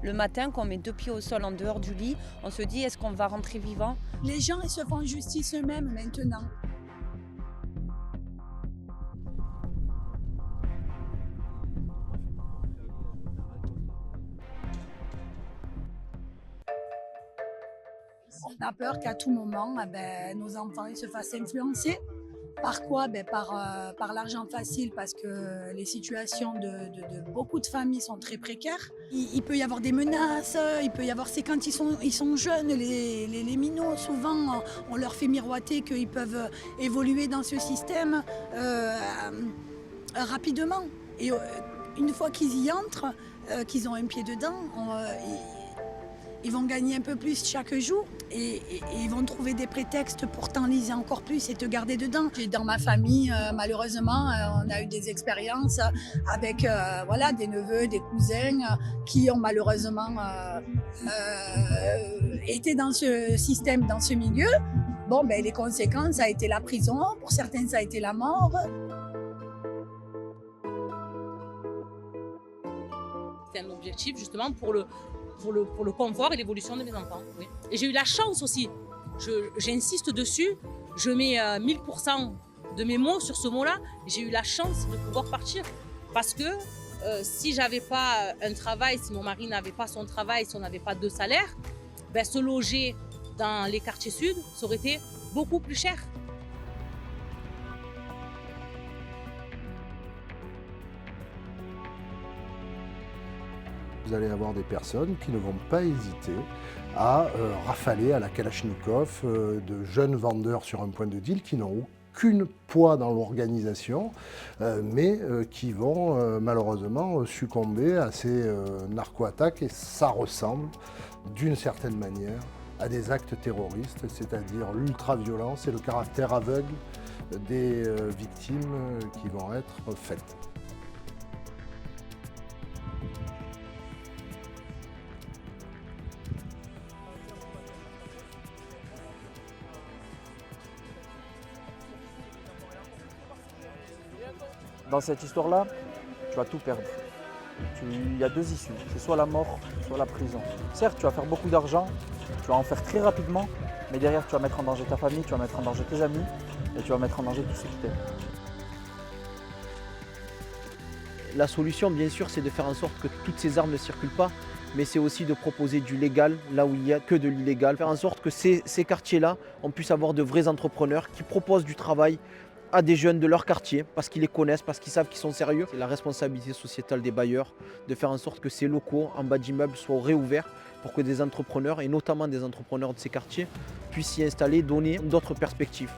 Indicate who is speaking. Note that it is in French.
Speaker 1: le matin, qu'on met 2 pieds au sol en dehors du lit, on se dit est-ce qu'on va rentrer vivant?
Speaker 2: Les gens, ils se font justice eux-mêmes maintenant. On a peur qu'à tout moment, nos enfants ils se fassent influencer. Par quoi? Par l'argent facile, parce que les situations de beaucoup de familles sont très précaires. Il peut y avoir des menaces, il peut y avoir, c'est quand ils sont jeunes, les minots, souvent, on leur fait miroiter qu'ils peuvent évoluer dans ce système rapidement. Et une fois qu'ils y entrent, qu'ils ont un pied dedans, ils vont gagner un peu plus chaque jour et ils vont trouver des prétextes pour t'enliser encore plus et te garder dedans. Dans ma famille, malheureusement, on a eu des expériences avec des neveux, des cousins qui ont malheureusement été dans ce système, dans ce milieu. Les conséquences, ça a été la prison, pour certains, ça a été la mort.
Speaker 3: C'est un objectif justement pour le confort et l'évolution de mes enfants. Oui. Et j'ai eu la chance aussi, j'insiste dessus, je mets 1000% de mes mots sur ce mot-là, j'ai eu la chance de pouvoir partir. Parce que si j'avais pas un travail, si mon mari n'avait pas son travail, si on n'avait pas de salaire, se loger dans les quartiers sud, ça aurait été beaucoup plus cher.
Speaker 4: Vous allez avoir des personnes qui ne vont pas hésiter à rafaler à la Kalachnikov de jeunes vendeurs sur un point de deal qui n'ont aucun poids dans l'organisation, mais qui vont malheureusement succomber à ces narco-attaques. Et ça ressemble d'une certaine manière à des actes terroristes, c'est-à-dire l'ultra-violence et le caractère aveugle des victimes qui vont être faites.
Speaker 5: Dans cette histoire-là, tu vas tout perdre. Il y a deux issues, c'est soit la mort, soit la prison. Certes, tu vas faire beaucoup d'argent, tu vas en faire très rapidement, mais derrière, tu vas mettre en danger ta famille, tu vas mettre en danger tes amis, et tu vas mettre en danger tous ceux qui t'aiment.
Speaker 6: La solution, bien sûr, c'est de faire en sorte que toutes ces armes ne circulent pas, mais c'est aussi de proposer du légal là où il n'y a que de l'illégal. Faire en sorte que ces quartiers-là, on puisse avoir de vrais entrepreneurs qui proposent du travail à des jeunes de leur quartier, parce qu'ils les connaissent, parce qu'ils savent qu'ils sont sérieux. C'est la responsabilité sociétale des bailleurs de faire en sorte que ces locaux en bas d'immeubles soient réouverts pour que des entrepreneurs, et notamment des entrepreneurs de ces quartiers, puissent s'y installer, donner d'autres perspectives.